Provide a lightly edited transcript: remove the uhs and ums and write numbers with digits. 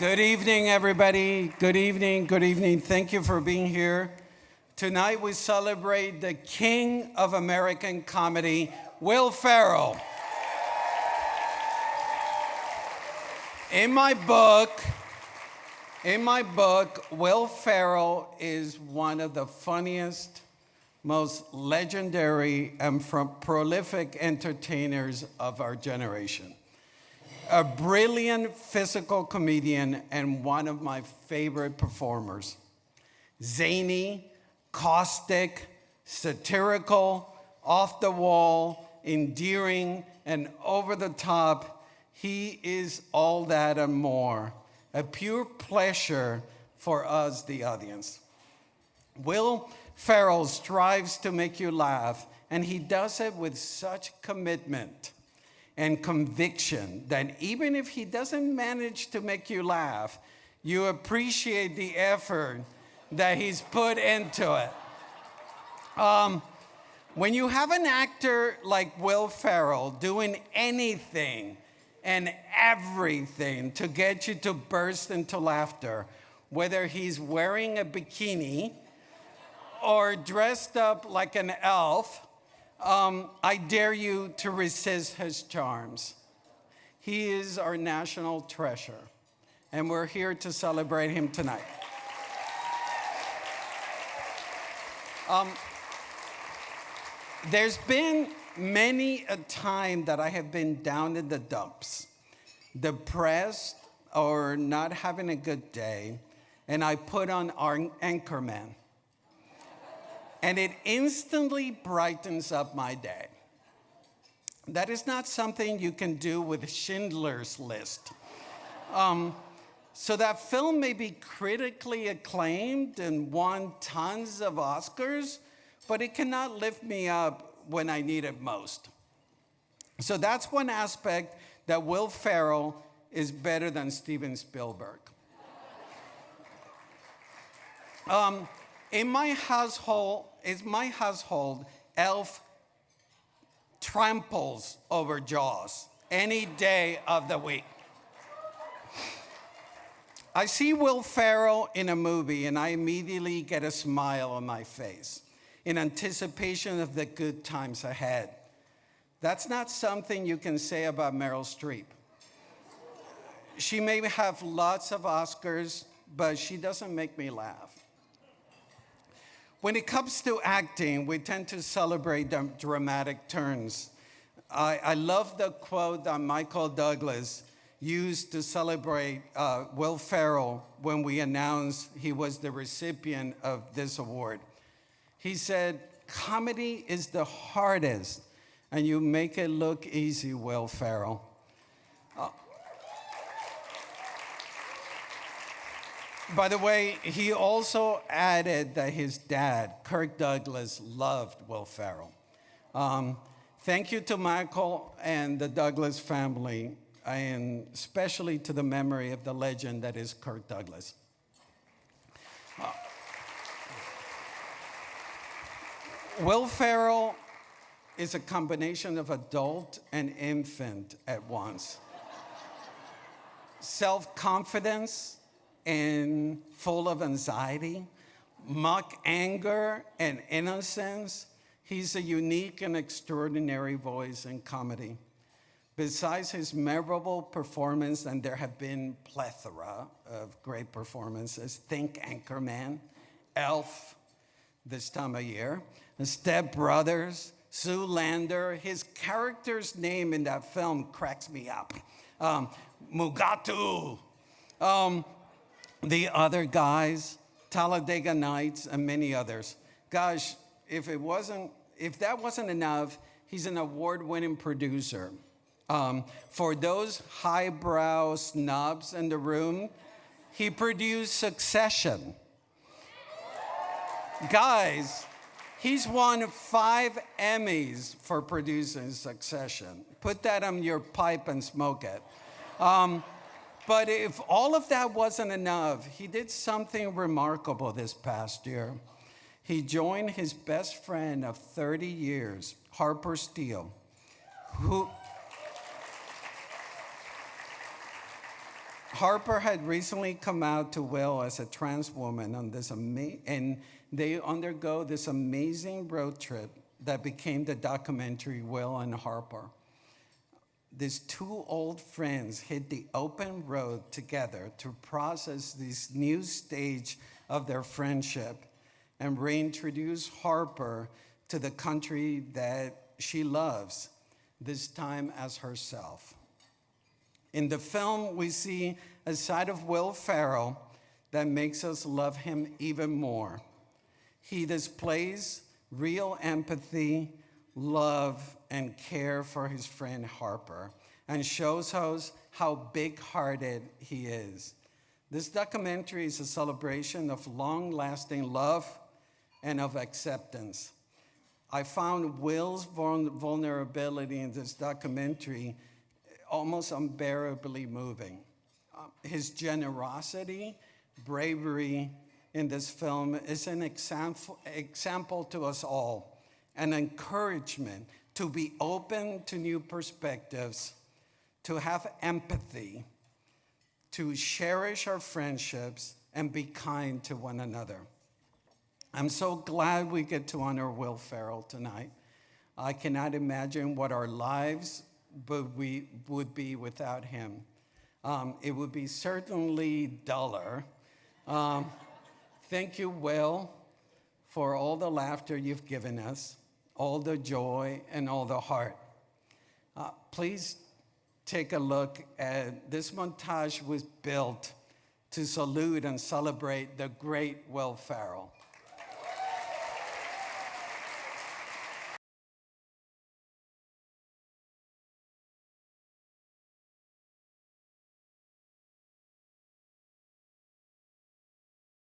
Good evening, everybody. Good evening, good evening. Thank you for being here. Tonight we celebrate the king of American comedy, Will Ferrell. In my book, Will Ferrell is one of the funniest, most legendary, and prolific entertainers of our generation. A brilliant physical comedian and one of my favorite performers. Zany, caustic, satirical, off the wall, endearing, and over the top, he is all that and more. A pure pleasure for us, the audience. Will Ferrell strives to make you laugh, and he does it with such commitment and conviction that even if he doesn't manage to make you laugh, you appreciate the effort that he's put into it. When you have an actor like Will Ferrell doing anything and everything to get you to burst into laughter, whether he's wearing a bikini or dressed up like an elf, I dare you to resist his charms. He is our national treasure, and we're here to celebrate him tonight. There's been many a time that I have been down in the dumps, depressed or not having a good day, and I put on our Anchorman. And it instantly brightens up my day. That is not something you can do with Schindler's List. So that film may be critically acclaimed and won tons of Oscars, but it cannot lift me up when I need it most. So that's one aspect that Will Ferrell is better than Steven Spielberg. In my household, Elf tramples over Jaws any day of the week. I see Will Ferrell in a movie and I immediately get a smile on my face in anticipation of the good times ahead. That's not something you can say about Meryl Streep. She may have lots of Oscars, but she doesn't make me laugh. When it comes to acting, we tend to celebrate the dramatic turns. I love the quote that Michael Douglas used to celebrate Will Ferrell when we announced he was the recipient of this award. He said, "Comedy is the hardest, and you make it look easy, Will Ferrell." By the way, he also added that his dad, Kirk Douglas, loved Will Ferrell. Thank you to Michael and the Douglas family, and especially to the memory of the legend that is Kirk Douglas. Will Ferrell is a combination of adult and infant at once. Self-confidence and full of anxiety, mock anger and innocence. He's a unique and extraordinary voice in comedy. Besides his memorable performance, and there have been plethora of great performances, think Anchorman, Elf this time of year, Step Brothers, Zoolander. His character's name in that film cracks me up. Mugatu. The Other Guys, Talladega Nights, and many others. Gosh, if that wasn't enough, he's an award-winning producer. For those highbrow snobs in the room, he produced Succession. Guys, he's won 5 Emmys for producing Succession. Put that on your pipe and smoke it. But if all of that wasn't enough, he did something remarkable this past year. He joined his best friend of 30 years, Harper Steele, who Harper had recently come out to Will as a trans woman on this and they undergo this amazing road trip that became the documentary Will and Harper. These two old friends hit the open road together to process this new stage of their friendship and reintroduce Harper to the country that she loves, this time as herself. In the film, we see a side of Will Ferrell that makes us love him even more. He displays real empathy, love, and care for his friend Harper, and shows us how big-hearted he is. This documentary is a celebration of long-lasting love and of acceptance. I found Will's vulnerability in this documentary almost unbearably moving. His generosity, bravery in this film is an example to us all, an encouragement to be open to new perspectives, to have empathy, to cherish our friendships, and be kind to one another. I'm so glad we get to honor Will Ferrell tonight. I cannot imagine what our lives would be without him. It would be certainly duller. Thank you, Will, for all the laughter you've given us, all the joy, and all the heart. Please take a look at this montage was built to salute and celebrate the great Will Ferrell.